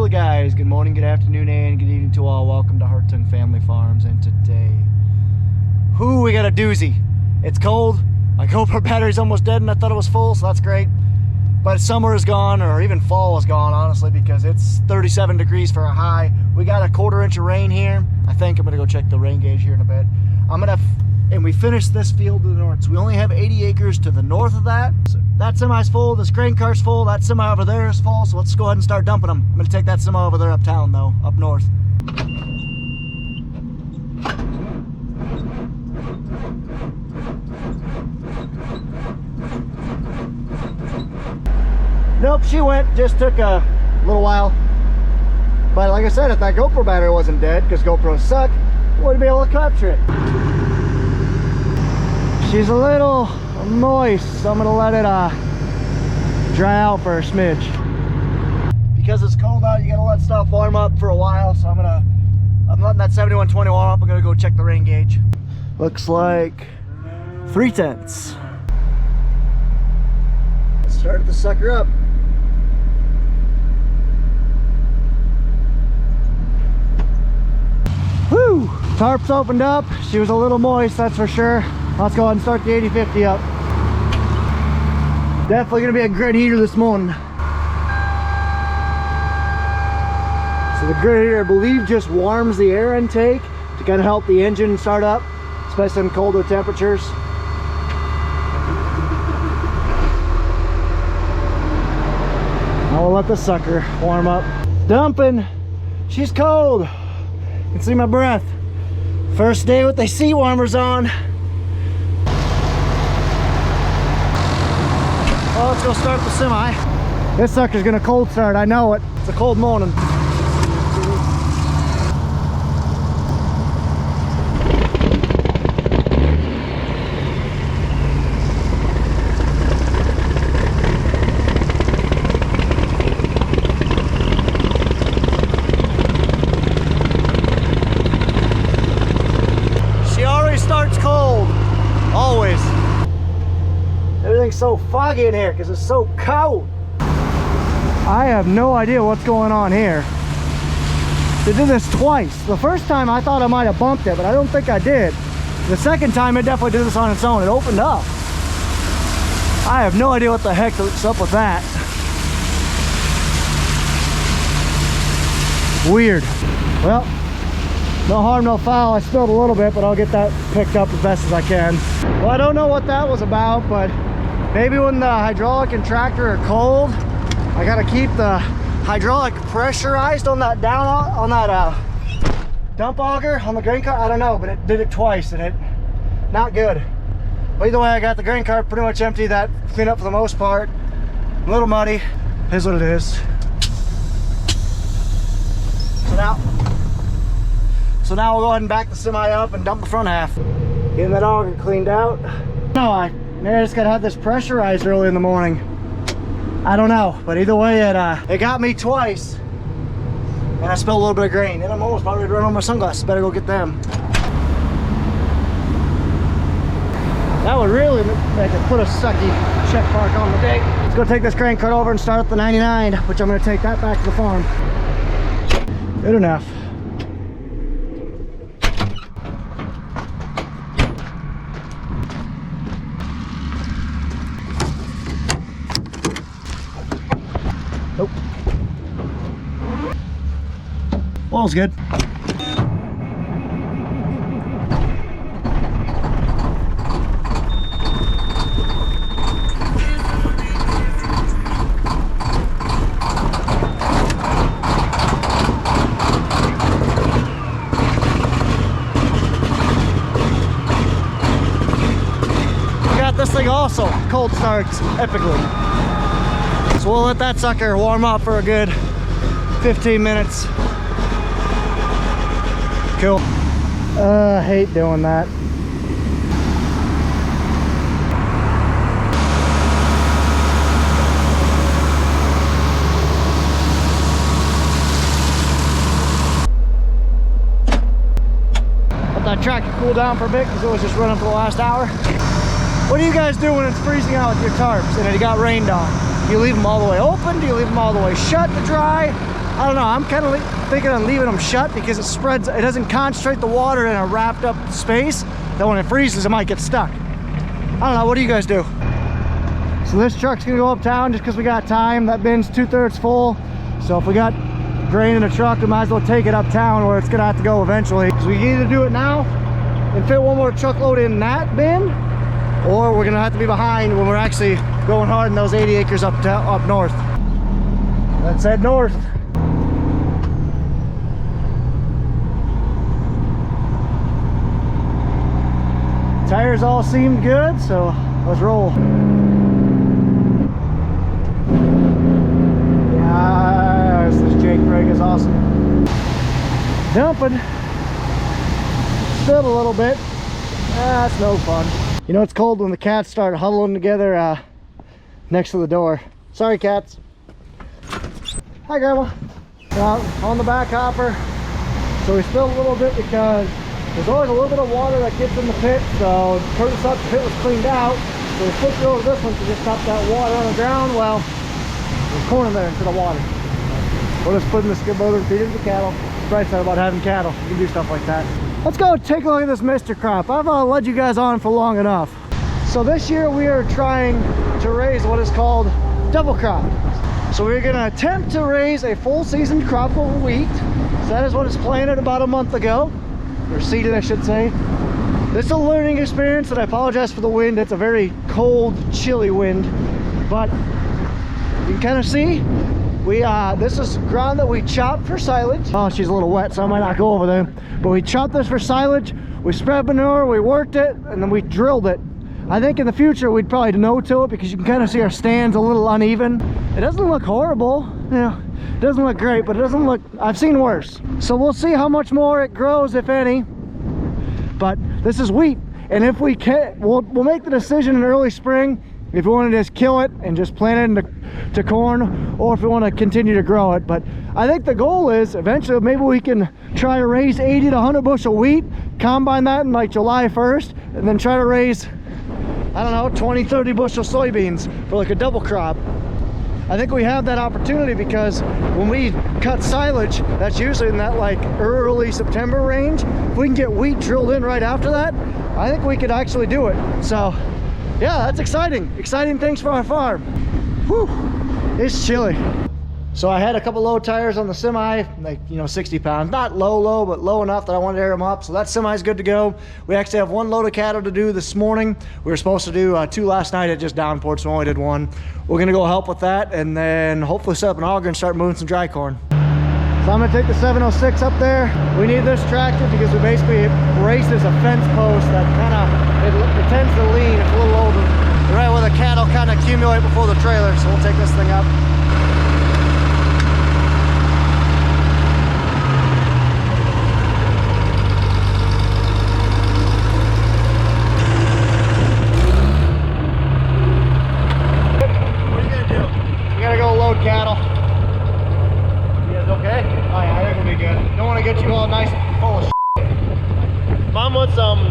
Hello guys, good morning, good afternoon, and good evening to all. Welcome to Hartung Family Farms, and today, we got a doozy. It's cold, my GoPro battery's almost dead and I thought it was full, so that's great. But summer is gone, or even fall is gone, honestly, because it's 37 degrees for a high. We got a 1/4 inch of rain here. I think I'm gonna go check the rain gauge here in a bit. And we finished this field to the north, so we only have 80 acres to the north of that. So that semi's full, this grain cart's full, that semi over there is full, so let's go ahead and start dumping them. I'm gonna take that semi over there uptown though, up north. Nope, she went, just took a little while. But like I said, if that GoPro battery wasn't dead, because GoPros suck, I wouldn't be able to capture it. She's a little moist, so I'm gonna let it dry out for a smidge. Because it's cold out, you gotta let stuff warm up for a while, so I'm letting that 7120 warm up. I'm gonna go check the rain gauge. Looks like 3/10. Let's start the sucker up. Whew! Tarp's opened up. She was a little moist, that's for sure. Let's go ahead and start the 80/50 up. Definitely gonna be a grid heater this morning. So the grid heater, I believe, just warms the air intake to kind of help the engine start up, especially in colder temperatures. I will let the sucker warm up. Dumping. She's cold. You can see my breath. First day with the seat warmers on. Well, let's go start the semi. This sucker's gonna cold start, I know it. It's a cold morning. She already starts cold, always. Everything's so foggy in here because it's so cold. I have no idea what's going on here. They did this twice. The first time I thought I might have bumped it, but I don't think I did. The second time it definitely did this on its own. It opened up. I have no idea what the heck is up with that. Weird. Well, no harm, no foul. I spilled a little bit, but I'll get that picked up as best as I can. Well, I don't know what that was about, but maybe when the hydraulic and tractor are cold, I gotta keep the hydraulic pressurized on that dump auger on the grain cart. I don't know, but it did it twice and not good. But either way, I got the grain cart pretty much empty. That cleaned up for the most part. A little muddy, is what it is. So now we'll go ahead and back the semi up and dump the front half. Getting that auger cleaned out. No, maybe I just gotta have this pressurized early in the morning. I don't know, but either way, it got me twice, and I spilled a little bit of grain, and I'm almost about ready to run on my sunglasses. Better go get them. That would really make it put a sucky check mark on the day. Let's go take this grain cart over and start up the 99, which I'm gonna take that back to the farm. Good enough. Nope. Oil's good. We got this thing also cold starts epically. So we'll let that sucker warm up for a good 15 minutes. Cool. I hate doing that. Let that tractor cool down for a bit because it was just running for the last hour. What do you guys do when it's freezing out with your tarps and it got rained on? Do you leave them all the way open? Do you leave them all the way shut to dry? I don't know, I'm kind of thinking of leaving them shut because it spreads, it doesn't concentrate the water in a wrapped up space that when it freezes it might get stuck. I don't know, what do you guys do? So this truck's gonna go uptown just because we got time. That bin's 2/3 full. So if we got grain in the truck, we might as well take it uptown where it's gonna have to go eventually. So we can either do it now and fit one more truckload in that bin, or we're gonna have to be behind when we're actually going hard in those 80 acres up north. Let's head north. Tires all seemed good, so let's roll. Yes, this Jake rig is awesome. Dumping. Spilled a little bit. That's no fun. You know it's cold when the cats start huddling together next to the door. Sorry, cats. Hi, Grandma. On the back hopper. So we spilled a little bit because there's always a little bit of water that gets in the pit. So Curtis thought the pit was cleaned out. So we flipped over this one to just stop that water on the ground. Well, there's corn in there instead of water. We're just putting the skid loader and feed it to the cattle. The bright side about having cattle, you can do stuff like that. Let's go take a look at this Mr. Crop. I've led you guys on for long enough. So this year we are trying to raise what is called double crop. So we're going to attempt to raise a full season crop of wheat. So that is what it's planted about a month ago, or seeded I should say. This is a learning experience, and I apologize for the wind. It's a very cold, chilly wind, but you can kind of see this is ground that we chopped for silage. Oh, she's a little wet, so I might not go over there. But we chopped this for silage, we spread manure, we worked it, and then we drilled it. I think in the future we'd probably no-till it because you can kind of see our stands a little uneven. It doesn't look horrible, you know, it doesn't look great, but it doesn't look, I've seen worse. So we'll see how much more it grows, if any. But this is wheat, and if we can, we'll make the decision in early spring if we want to just kill it and just plant it into corn, or if we want to continue to grow it. But I think the goal is eventually maybe we can try to raise 80 to 100 bushel wheat, combine that in like July 1st, and then try to raise, I don't know, 20, 30 bushel soybeans for like a double crop. I think we have that opportunity because when we cut silage, that's usually in that like early September range. If we can get wheat drilled in right after that, I think we could actually do it. So yeah, that's exciting. Exciting things for our farm. Whew, it's chilly. So I had a couple low tires on the semi, like, you know, 60 pounds. Not low, but low enough that I wanted to air them up. So that semi's good to go. We actually have one load of cattle to do this morning. We were supposed to do 2 last night at just Davenport, so we only did 1. We're gonna go help with that and then hopefully set up an auger and start moving some dry corn. So I'm gonna take the 706 up there. We need this tractor because we basically raced as a fence post that it tends to lean. It's a little older, right where the cattle kind of accumulate before the trailer. So we'll take this thing up. Cattle. You guys okay? Oh yeah, they're gonna be good. Don't want to get you all nice and full of shit. Mom wants some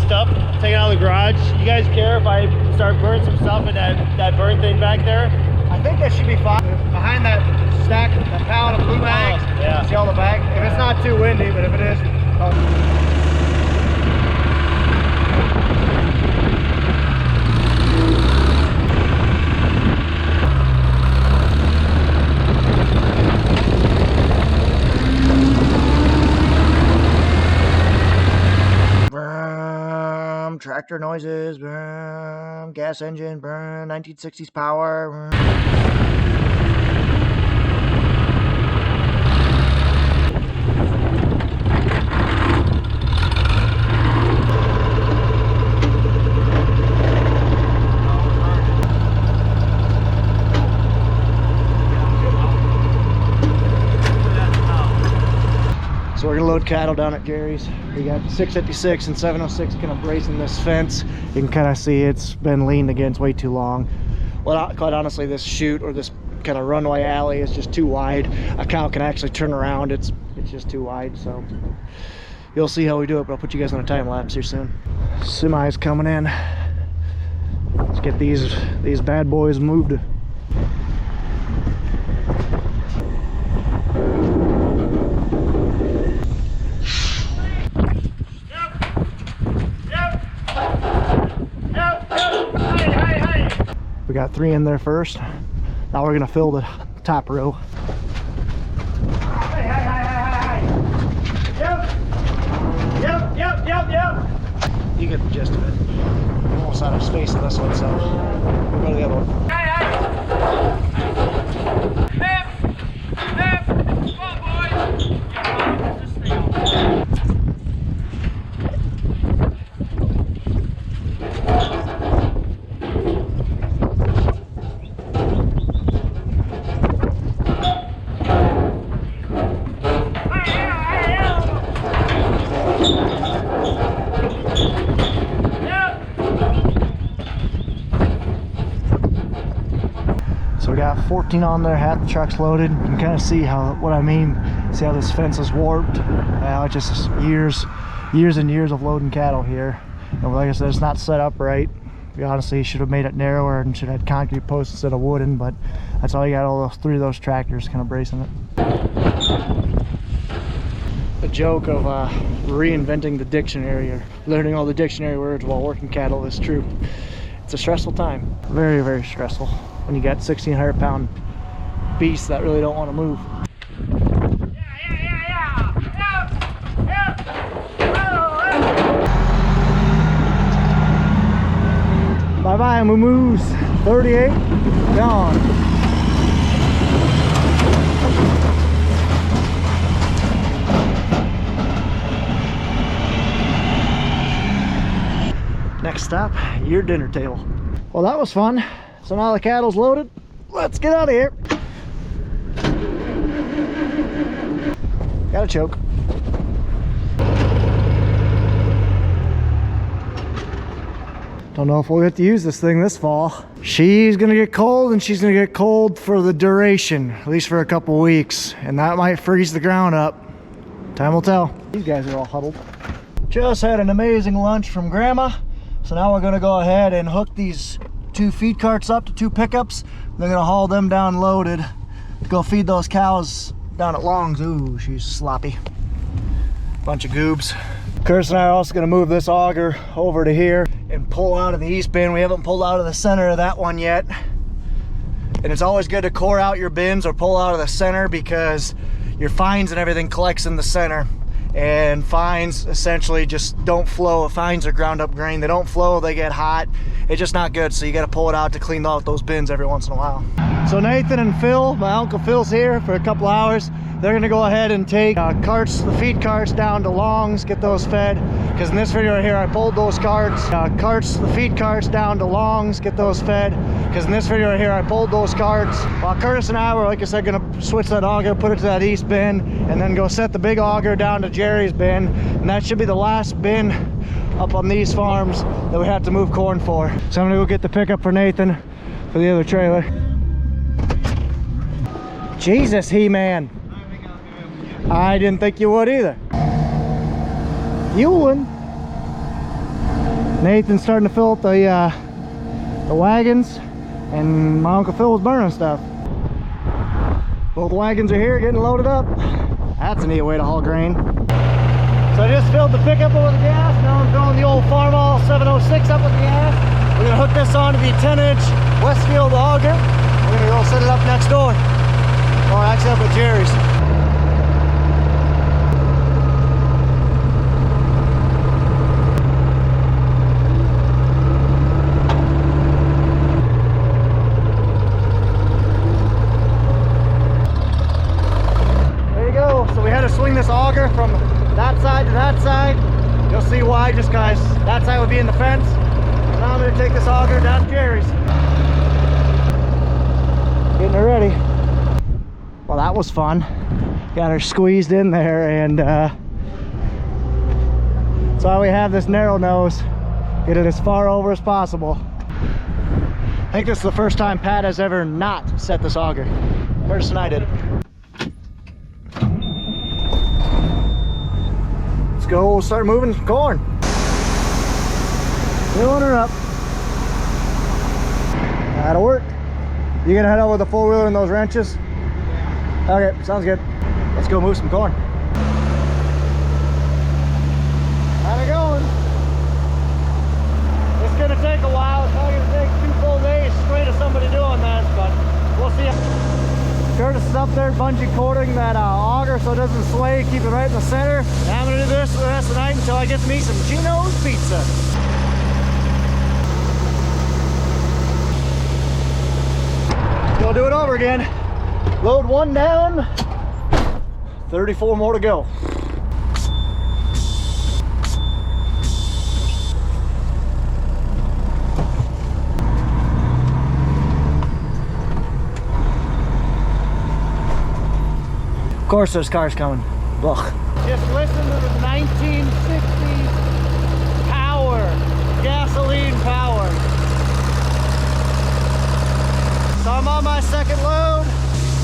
stuff taken out of the garage. You guys care if I start burning some stuff in that burn thing back there? I think that should be fine. Behind that stack, that pallet of blue bags, yeah. See all the bags? If it's not too windy, but if it is, tractor noises, gas engine, 1960s power. So we're gonna load cattle down at Gary's. We got 656 and 706 kind of bracing this fence. You can kind of see it's been leaned against way too long. Well, quite honestly, this chute or this kind of runway alley is just too wide. A cow can actually turn around. It's just too wide. So you'll see how we do it, but I'll put you guys on a time lapse here soon. Semi's coming in. Let's get these bad boys moved. We got 3 in there first. Now we're gonna fill the top row. Hey, hey, hey, hey, hey. Yep. You get the gist of it. I'm almost out of space on this one, so we'll go to the other one. So we got 14 on there, half the truck's loaded. You can kind of see what I mean. See how this fence is warped? It's just years and years of loading cattle here. And like I said, it's not set up right. We honestly should have made it narrower and should have had concrete posts instead of wooden, but that's all you got, all those 3 of those tractors kind of bracing it. The joke of reinventing the dictionary or learning all the dictionary words while working cattle is true. It's a stressful time. Very, very stressful when you got 1,600-pound beasts that really don't want to move. Bye-bye, moo-moos. 38, gone. Next stop, your dinner table. Well, that was fun. So now the cattle's loaded. Let's get out of here. Got a choke. Don't know if we'll get to use this thing this fall. She's gonna get cold, and she's gonna get cold for the duration, at least for a couple weeks, and that might freeze the ground up. Time will tell. These guys are all huddled. Just had an amazing lunch from Grandma. So now we're gonna go ahead and hook these 2 feed carts up to 2 pickups. They're gonna haul them down loaded to go feed those cows down at Long's. Ooh, she's sloppy. Bunch of goobs. Curtis and I are also gonna move this auger over to here and pull out of the east bin. We haven't pulled out of the center of that one yet. And it's always good to core out your bins or pull out of the center because your fines and everything collects in the center. And fines essentially just don't flow. Fines are ground up grain. They don't flow, they get hot. It's just not good, so you gotta pull it out to clean out those bins every once in a while. So Nathan and Phil, my Uncle Phil's here for a couple hours. They're gonna go ahead and take the feed carts down to Long's, get those fed. Because in this video right here, I pulled those the feed carts down to Long's, get those fed. Because in this video right here, I pulled those carts. While Curtis and I were, like I said, gonna switch that auger, put it to that east bin, and then go set the big auger down to Jerry's bin. And that should be the last bin up on these farms that we have to move corn for. So I'm gonna go get the pickup for Nathan for the other trailer. Jesus, He-Man. I didn't think you would either. You wouldn't. Nathan's starting to fill up the wagons, and my Uncle Phil was burning stuff. Both wagons are here getting loaded up. That's a neat way to haul grain. So I just filled the pickup up with gas. Now I'm filling the old Farmall 706 up with gas. We're gonna hook this onto the 10-inch Westfield auger. We're gonna go set it up next door. Or actually up at Jerry's. Swing this auger from that side to that side. You'll see why, just guys, that side would be in the fence. Now I'm going to take this auger down to Jerry's. Getting her ready. Well, that was fun. Got her squeezed in there, and that's why we have this narrow nose. Get it as far over as possible. I think this is the first time Pat has ever not set this auger. Curtis and I did it. Go, we'll start moving some corn. Filling her up. That'll work. You gonna head out with the 4-wheeler and those wrenches? Okay, sounds good. Let's go move some corn. How's it going? It's gonna take a while. It's probably gonna take 2 full days. afraid of somebody doing this, but we'll see. Curtis is up there bungee cording that auger so it doesn't sway, keep it right in the center. And I'm gonna do this for the rest of the night until I get to me some Gino's pizza. We'll do it over again. Load one down, 34 more to go. Of course there's cars coming. Ugh. Just listen to the 1960s power, gasoline power. So I'm on my second load.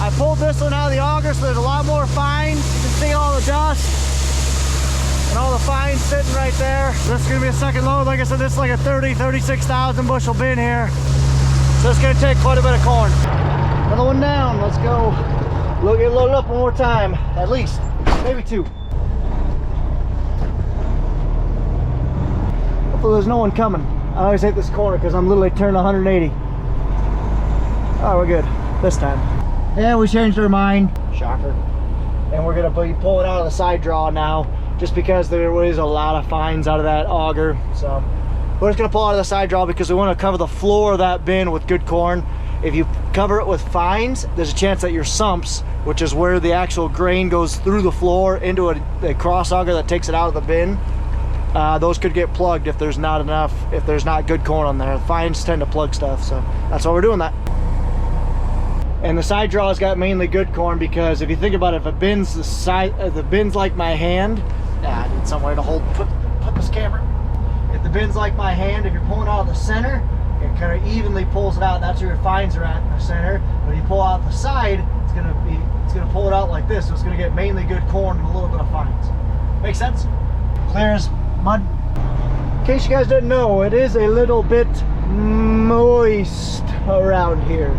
I pulled this one out of the auger so there's a lot more fines. You can see all the dust and all the fines sitting right there. This is gonna be a second load. Like I said, this is like a 36,000 bushel bin here. So it's gonna take quite a bit of corn. Another one down, let's go. We'll get loaded up one more time, at least, maybe two. Hopefully there's no one coming. I always hit this corner because I'm literally turning 180. Oh, we're good this time. Yeah, we changed our mind. Shocker. And we're gonna be pulling out of the side draw now, just because there is a lot of fines out of that auger. So we're just gonna pull out of the side draw because we want to cover the floor of that bin with good corn. If you cover it with fines, there's a chance that your sumps, which is where the actual grain goes through the floor into a cross auger that takes it out of the bin, those could get plugged if there's not enough, if there's not good corn on there. Fines tend to plug stuff, so that's why we're doing that. And the side draw's got mainly good corn because if you think about it, if a bin's the size, the bin's like my hand, I need somewhere to hold, put this camera. If the bin's like my hand, if you're pulling out of the center, it kind of evenly pulls it out. That's where your fines are at in the center. But if you pull out the side, it's gonna pull it out like this. So it's gonna get mainly good corn and a little bit of fines. Make sense? Clear as mud. In case you guys didn't know, it is a little bit moist around here.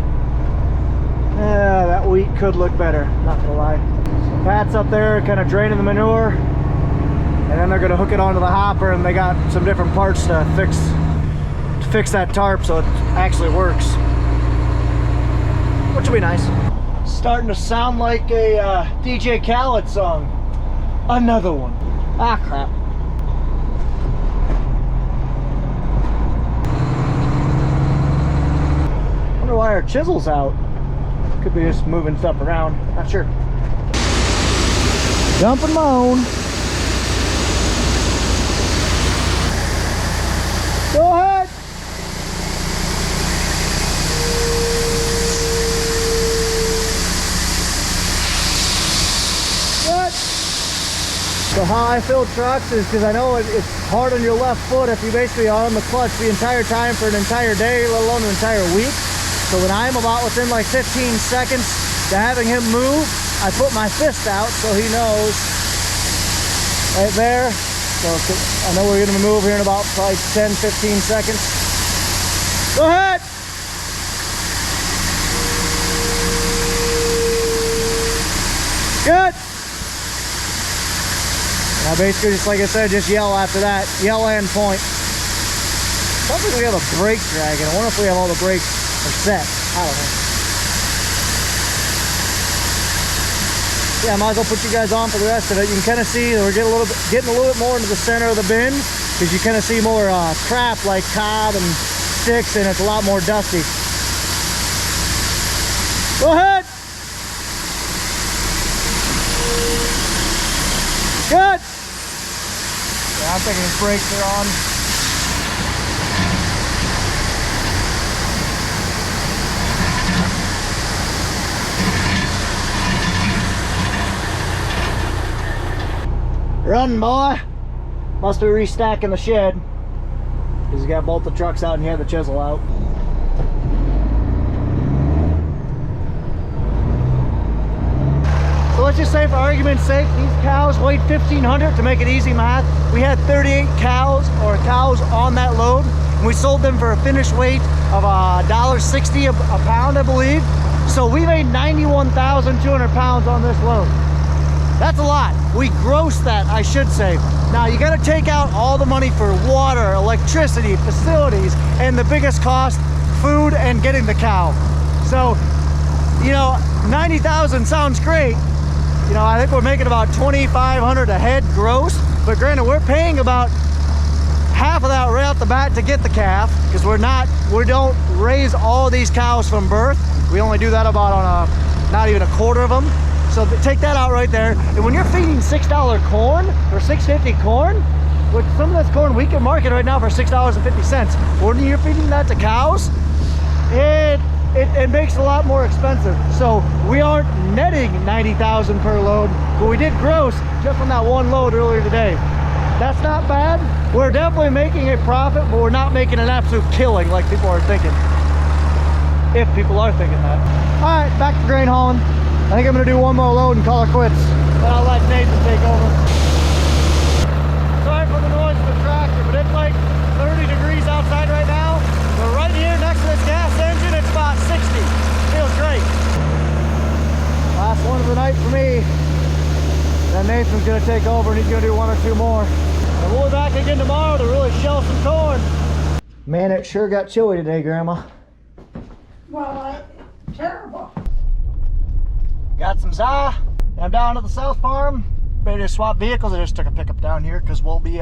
That wheat could look better, not gonna lie. So Pat's up there kind of draining the manure, and then they're gonna hook it onto the hopper, and they got some different parts to fix that tarp so it actually works, which will be nice. Starting to sound like a DJ Khaled song. Another one. Ah, crap. Wonder why our chisel's out. Could be just moving stuff around, not sure. Dump and moan. Go ahead. Good. So how I fill trucks is because I know it's hard on your left foot if you basically are on the clutch the entire time for an entire day, let alone an entire week. So when I'm about within like 15 seconds to having him move, I put my fist out so he knows. Right there. So I know we're going to move here in about probably 10, 15 seconds. Go ahead. Good. And I basically, just like I said, just yell after that. Yell and point. Sounds like we have a brake dragging. I wonder if we have all the brakes are set. I don't know. Yeah, I might as well put you guys on for the rest of it. You can kind of see that we're getting a little bit more into the center of the bin because you kind of see more crap like cob and sticks, and it's a lot more dusty. Go ahead. Good. Yeah, I'm thinking his brakes are on. Run, boy. Must be restacking the shed because he's got both the trucks out and he had the chisel out. So let's just say, for argument's sake, these cows weighed 1,500. To make it easy math, we had 38 cows on that load, and we sold them for a finished weight of $1.60 a pound, I believe. So we made 91,200 pounds on this load. That's a lot. We grossed that, I should say. Now you gotta take out all the money for water, electricity, facilities, and the biggest cost, food and getting the cow. So, you know, 90,000 sounds great. You know, I think we're making about 2,500 a head gross, but granted, we're paying about half of that right off the bat to get the calf, because we don't raise all these cows from birth. We only do that about on not even a quarter of them. So take that out right there. And when you're feeding $6 corn or $6.50 corn, which some of this corn we can market right now for $6.50, when you're feeding that to cows, it makes it a lot more expensive. So we aren't netting 90,000 per load, but we did gross just on that one load earlier today. That's not bad. We're definitely making a profit, but we're not making an absolute killing like people are thinking. If people are thinking that. All right, back to grain hauling. I think I'm gonna do one more load and call it quits. Then I'll let Nathan take over. Sorry for the noise of the tractor, but it's like 30 degrees outside right now. But right here next to this gas engine, it's about 60. Feels great. Last one of the night for me. Then Nathan's gonna take over and he's gonna do one or two more. And we'll be back again tomorrow to really shell some corn. Man, it sure got chilly today, Grandma. Well, terrible. Got some za. I'm down at the South Farm, ready to swap vehicles. I just took a pickup down here because we'll be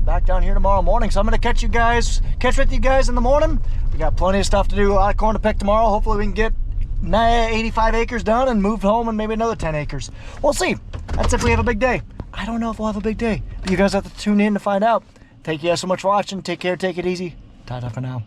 back down here tomorrow morning. So I'm gonna catch with you guys in the morning. We got plenty of stuff to do, a lot of corn to pick tomorrow. Hopefully we can get 85 acres done and moved home and maybe another 10 acres. We'll see. That's if we have a big day. I don't know if we'll have a big day, but you guys have to tune in to find out. Thank you guys so much for watching. Take care, take it easy. Ta-ta for now.